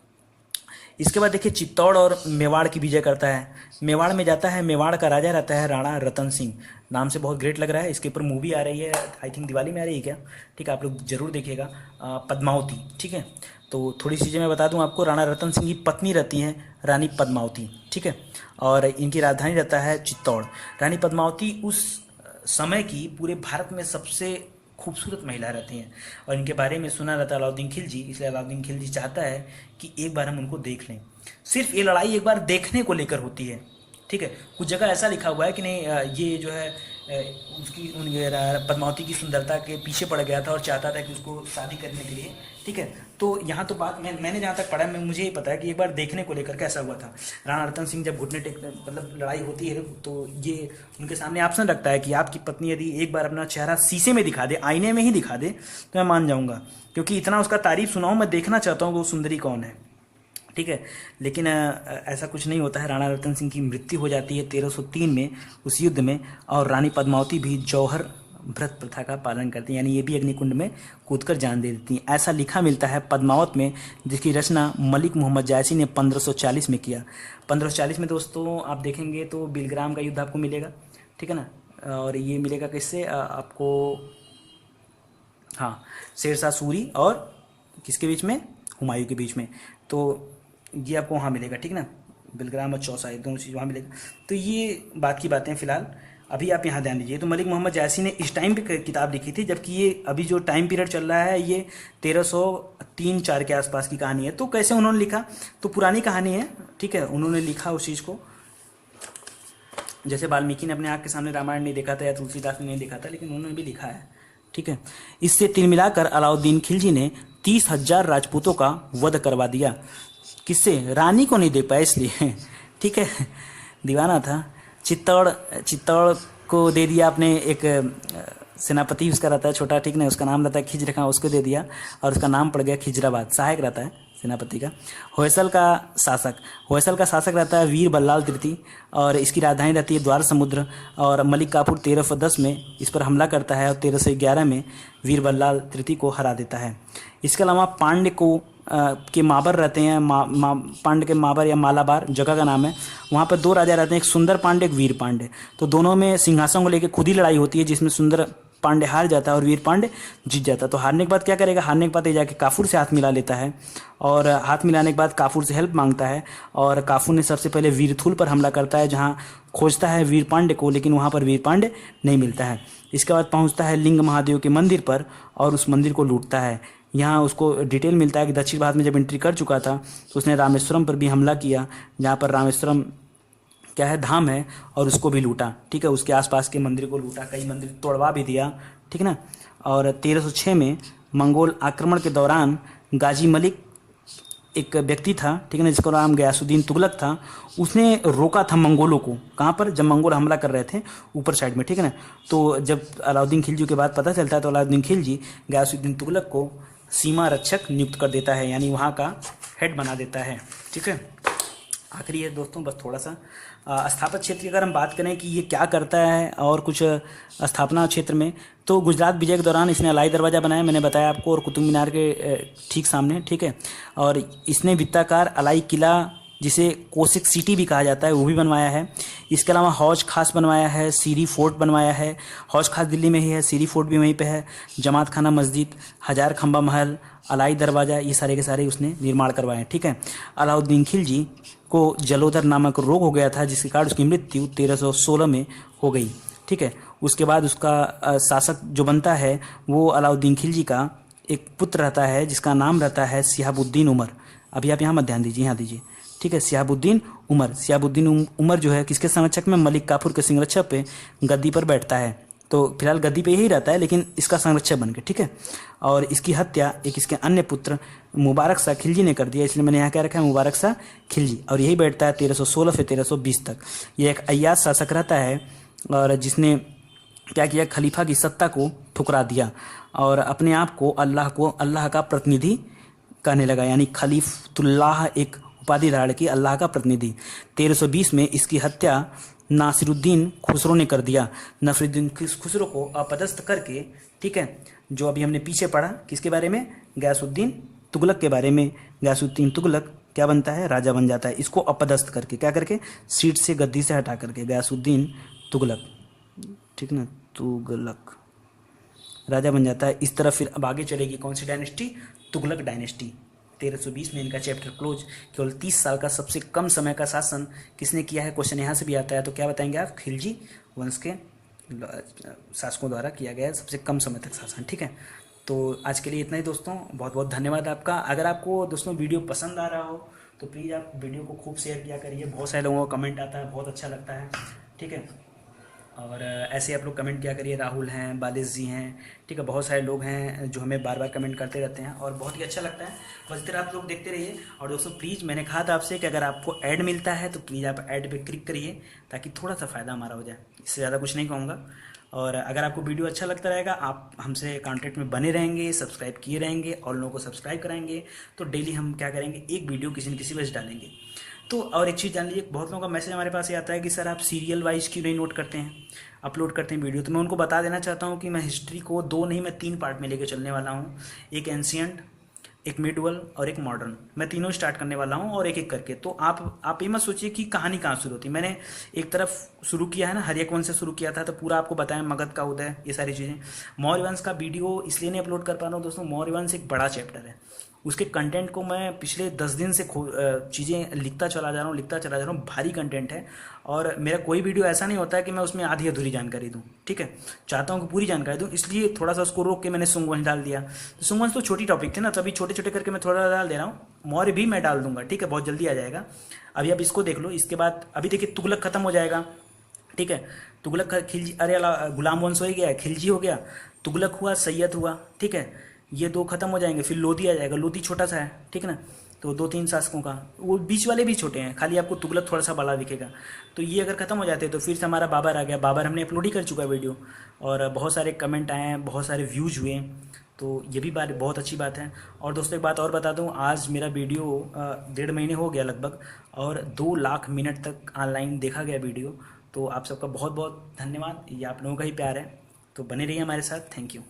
इसके बाद देखिए चित्तौड़ और मेवाड़ की विजय करता है। मेवाड़ में जाता है, मेवाड़ का राजा रहता है राणा रतन सिंह। नाम से बहुत ग्रेट लग रहा है। इसके ऊपर मूवी आ रही है, आई थिंक दिवाली में आ रही है क्या, ठीक है, आप लोग जरूर देखिएगा, पद्मावती। ठीक है, तो थोड़ी सी चीज़ें मैं बता दूं आपको। राणा रतन सिंह की पत्नी रहती हैं रानी पद्मावती। ठीक है, और इनकी राजधानी रहता है चित्तौड़। रानी पद्मावती उस समय की पूरे भारत में सबसे खूबसूरत महिला रहती हैं, और इनके बारे में सुना रहता है अलाउद्दीन खिलजी, इसलिए अलाउद्दीन खिलजी चाहता है कि एक बार हम उनको देख लें। सिर्फ ये लड़ाई एक बार देखने को लेकर होती है। ठीक है, कुछ जगह ऐसा लिखा हुआ है कि नहीं ये जो है पद्मावती की सुंदरता के पीछे पड़ गया था और चाहता था कि उसको शादी करने के लिए। ठीक है, तो यहाँ तो बात मैंने जहाँ तक पढ़ा, मुझे ही पता है कि एक बार देखने को लेकर कैसा हुआ था। राणा रतन सिंह जब घुटने टेक मतलब लड़ाई होती है तो ये उनके सामने ऑप्शन रखता है कि आपकी पत्नी यदि एक बार अपना चेहरा शीशे में दिखा दे, आईने में ही दिखा दे, तो मैं मान जाऊँगा, क्योंकि इतना उसका तारीफ सुना हूँ, मैं देखना चाहता हूँ वो सुंदरी कौन है। ठीक है, लेकिन ऐसा कुछ नहीं होता है। राणा रतन सिंह की मृत्यु हो जाती है 1303 में उस युद्ध में, और रानी पद्मावती भी जौहर व्रत प्रथा का पालन करती हैं, यानी ये भी अग्निकुंड में कूदकर जान दे देती हैं। ऐसा लिखा मिलता है पद्मावत में, जिसकी रचना मलिक मोहम्मद जायसी ने 1540 में किया। 1540 में दोस्तों आप देखेंगे तो बिलग्राम का युद्ध आपको मिलेगा। ठीक है ना, और ये मिलेगा किससे आपको, हाँ, शेरशाह सूरी और किसके बीच में, हुमायूं के बीच में। तो ये आपको वहाँ मिलेगा। ठीक है ना, बिलग्राम और चौसा दोनों चीज़ वहाँ मिलेगा। तो ये बात की बातें फिलहाल अभी आप यहाँ ध्यान दीजिए। तो मलिक मोहम्मद जायसी ने इस टाइम पे किताब लिखी थी, जबकि ये अभी जो टाइम पीरियड चल रहा है ये 1303-4 के आसपास की कहानी है। तो कैसे उन्होंने लिखा, तो पुरानी कहानी है। ठीक है, उन्होंने लिखा उस चीज़ को, जैसे वाल्मीकि ने अपने आँख के सामने रामायण नहीं देखा था या तुलसीदास ने नहीं देखा था, लेकिन उन्होंने भी लिखा है। ठीक है, इससे तिल मिलाकर अलाउद्दीन खिलजी ने 30,000 राजपूतों का वध करवा दिया। किससे, रानी को नहीं दे पाया इसलिए। ठीक है, दीवाना था। चित्तौड़ को दे दिया आपने, एक सेनापति उसका रहता है छोटा, ठीक ना, उसका नाम रहता है खिज्र खां, उसको दे दिया और उसका नाम पड़ गया खिजराबाद, सहायक रहता है सेनापति का। होयसल का शासक रहता है वीर बल्लाल तृतीय, और इसकी राजधानी रहती है द्वार समुद्र। और मलिक काफूर 1310 में इस पर हमला करता है और 1311 में वीर बल्लाल तृतीय को हरा देता है। इसके अलावा पांड्य को के माबर रहते हैं, पांड्य के माबर या मालाबार जगह का नाम है, वहाँ पर 2 राजा रहते हैं, एक सुंदर पांड्य, एक वीर पांड्य। तो दोनों में सिंहासन को लेकर खुद ही लड़ाई होती है, जिसमें सुंदर पांड्य हार जाता है और वीर पांड्य जीत जाता है। तो हारने के बाद क्या करेगा, हारने के बाद ये जाके काफूर से हाथ मिला लेता है, और हाथ मिलाने के बाद काफूर से हेल्प मांगता है, और काफूर ने सबसे पहले वीरथुल पर हमला करता है, जहाँ खोजता है वीर पांड्य को, लेकिन वहाँ पर वीर पांड्य नहीं मिलता है। इसके बाद पहुँचता है लिंग महादेव के मंदिर पर और उस मंदिर को लूटता है। यहाँ उसको डिटेल मिलता है कि दक्षिण भारत में जब एंट्री कर चुका था तो उसने रामेश्वरम पर भी हमला किया, जहाँ पर रामेश्वरम क्या है, धाम है, और उसको भी लूटा, ठीक है। उसके आसपास के मंदिर को लूटा, कई मंदिर तोड़वा भी दिया, ठीक है ना। और 1306 में मंगोल आक्रमण के दौरान गाजी मलिक एक व्यक्ति था, ठीक है ना, जिसका नाम गयासुद्दीन तुगलक था, उसने रोका था मंगोलों को। कहाँ पर? जब मंगोल हमला कर रहे थे ऊपर साइड में, ठीक है ना। तो जब अलाउद्दीन खिलजी के बाद पता चलता है तो अलाउद्दीन खिलजी गयासुद्दीन तुगलक को सीमा रक्षक नियुक्त कर देता है, यानी वहाँ का हेड बना देता है, ठीक है। आखिरी है दोस्तों, बस थोड़ा सा स्थापत्य क्षेत्र की अगर हम बात करें कि ये क्या करता है और कुछ स्थापना क्षेत्र में, तो गुजरात विजय के दौरान इसने अलाई दरवाज़ा बनाया, मैंने बताया आपको, और कुतुब मीनार के ठीक सामने, ठीक है। और इसने वृत्ताकार अलाई किला, जिसे कोसिक सिटी भी कहा जाता है, वो भी बनवाया है। इसके अलावा हौज खास बनवाया है, सीरी फोर्ट बनवाया है। हौज खास दिल्ली में ही है, सीरी फोर्ट भी वहीं पे है। जमात खाना मस्जिद, हजार खंबा महल, अलाई दरवाज़ा, ये सारे के सारे उसने निर्माण करवाए हैं, ठीक है। अलाउद्दीन खिलजी को जलोदर नामक रोग हो गया था, जिसके कारण उसकी मृत्यु 1316 में हो गई, ठीक है। उसके बाद उसका शासक जो बनता है वो अलाउद्दीन खिलजी का एक पुत्र रहता है, जिसका नाम रहता है सिहाबुद्दीन उमर। अभी आप यहाँ मत ध्यान दीजिए, यहाँ दीजिए, ठीक है। सिहाबुद्दीन उमर, सिहाबुद्दीन उमर जो है किसके संरक्षक में? मलिक काफूर के संरक्षक पे गद्दी पर बैठता है। तो फिलहाल गद्दी पे यही रहता है, लेकिन इसका संरक्षक बन के, ठीक है। और इसकी हत्या एक इसके अन्य पुत्र मुबारक शाह खिलजी ने कर दिया, इसलिए मैंने यहाँ क्या रखा है, मुबारक शाह खिलजी। और यही बैठता है 1316 से 1320 तक। ये एक अय्याज शासक रहता है, और जिसने क्या किया, खलीफा की सत्ता को ठुकरा दिया और अपने आप को अल्लाह का प्रतिनिधि कहने लगा, यानी खलीफतुल्लाह एक उपाधि धारण की, अल्लाह का प्रतिनिधि। 1320 में इसकी हत्या नासिरुद्दीन खुसरो ने कर दिया। नासिरुद्दीन खुसरो को अपदस्थ करके, ठीक है, जो अभी हमने पीछे पढ़ा किसके बारे में, गयासुद्दीन तुगलक के बारे में। गयासुद्दीन तुगलक क्या बनता है, राजा बन जाता है, इसको अपदस्थ करके, क्या करके, सीट से, गद्दी से हटा करके, गयासुद्दीन तुगलक, ठीक ना, तुगलक राजा बन जाता है। इस तरह फिर अब आगे चलेगी कौन सी डायनेस्टी, तुगलक डायनेस्टी। 1320 में इनका चैप्टर क्लोज। केवल 30 साल का सबसे कम समय का शासन किसने किया है, क्वेश्चन यहाँ से भी आता है, तो क्या बताएंगे आप, खिलजी वंश के शासकों द्वारा किया गया है सबसे कम समय तक शासन, ठीक है। तो आज के लिए इतना ही दोस्तों, बहुत बहुत धन्यवाद आपका। अगर आपको दोस्तों वीडियो पसंद आ रहा हो तो प्लीज़ आप वीडियो को खूब शेयर किया करिए। बहुत सारे लोगों का कमेंट आता है, बहुत अच्छा लगता है, ठीक है। और ऐसे आप लोग कमेंट किया करिए, राहुल हैं, बालिश जी हैं, ठीक है, बहुत सारे लोग हैं जो हमें बार बार कमेंट करते रहते हैं और बहुत ही अच्छा लगता है। बस इस तरह आप लोग देखते रहिए। और दोस्तों प्लीज़, मैंने कहा था आपसे कि अगर आपको ऐड मिलता है तो प्लीज़ आप ऐड पे क्लिक करिए, ताकि थोड़ा सा फ़ायदा हमारा हो जाए, इससे ज़्यादा कुछ नहीं कहूँगा। और अगर आपको वीडियो अच्छा लगता रहेगा, आप हमसे कॉन्टैक्ट में बने रहेंगे, सब्सक्राइब किए रहेंगे और लोगों को सब्सक्राइब कराएंगे, तो डेली हम क्या करेंगे, एक वीडियो किसी न किसी वजह डालेंगे। तो और एक चीज़ जान लीजिए, बहुत लोगों का मैसेज हमारे पास ये आता है कि सर आप सीरियल वाइज क्यों नहीं नोट करते हैं, अपलोड करते हैं वीडियो। तो मैं उनको बता देना चाहता हूँ कि मैं हिस्ट्री को 2 नहीं, मैं 3 पार्ट में लेके चलने वाला हूँ। एक एंशियंट, एक मिडवल और एक मॉडर्न, मैं तीनों स्टार्ट करने वाला हूँ, और एक एक करके। तो आप ये मत सोचिए कि कहानी कहाँ शुरू होती है। मैंने एक तरफ शुरू किया है ना, हर्यक वंश से शुरू किया था, तो पूरा आपको बताया, मगध का उदय, ये सारी चीज़ें। मौर्य वंश का वीडियो इसलिए नहीं अपलोड कर पा रहा हूँ दोस्तों, मौर्य वंश एक बड़ा चैप्टर है, उसके कंटेंट को मैं पिछले 10 दिन से चीज़ें लिखता चला जा रहा हूँ, भारी कंटेंट है। और मेरा कोई वीडियो ऐसा नहीं होता है कि मैं उसमें आधी अधूरी जानकारी दूँ, ठीक है, चाहता हूँ कि पूरी जानकारी दूँ, इसलिए थोड़ा सा उसको रोक के मैंने सुंगवंश डाल दिया। तो सुंगवंश तो छोटी टॉपिक थे ना, तो अभी छोटे छोटे करके मैं थोड़ा डाल दे रहा हूँ। मौर्य भी मैं डाल दूंगा, ठीक है, बहुत जल्दी आ जाएगा। अभी आप इसको देख लो, इसके बाद अभी देखिए तुगलक खत्म हो जाएगा, ठीक है। तुगलक खिलजी, अरे गुलाम वंश हो ही गया, खिलजी हो गया, तुगलक हुआ, सैयद हुआ, ठीक है, ये 2 खत्म हो जाएंगे, फिर लोधी आ जाएगा। लोधी छोटा सा है, ठीक है ना, तो 2-3 शासकों का, वो बीच वाले भी छोटे हैं, खाली आपको तुगलक थोड़ा सा बड़ा दिखेगा। तो ये अगर खत्म हो जाते हैं तो फिर से हमारा बाबर आ गया। बाबर हमने अपलोड ही कर चुका है वीडियो, और बहुत सारे कमेंट आए हैं, बहुत सारे व्यूज हुए, तो ये भी बात बहुत अच्छी बात है। और दोस्तों एक बात और बता दूं, आज मेरा वीडियो 1.5 महीने हो गया लगभग, और 2 लाख मिनट तक ऑनलाइन देखा गया वीडियो। तो आप सबका बहुत बहुत धन्यवाद, ये आप लोगों का ही प्यार है, तो बने रहिए हमारे साथ। Thank you.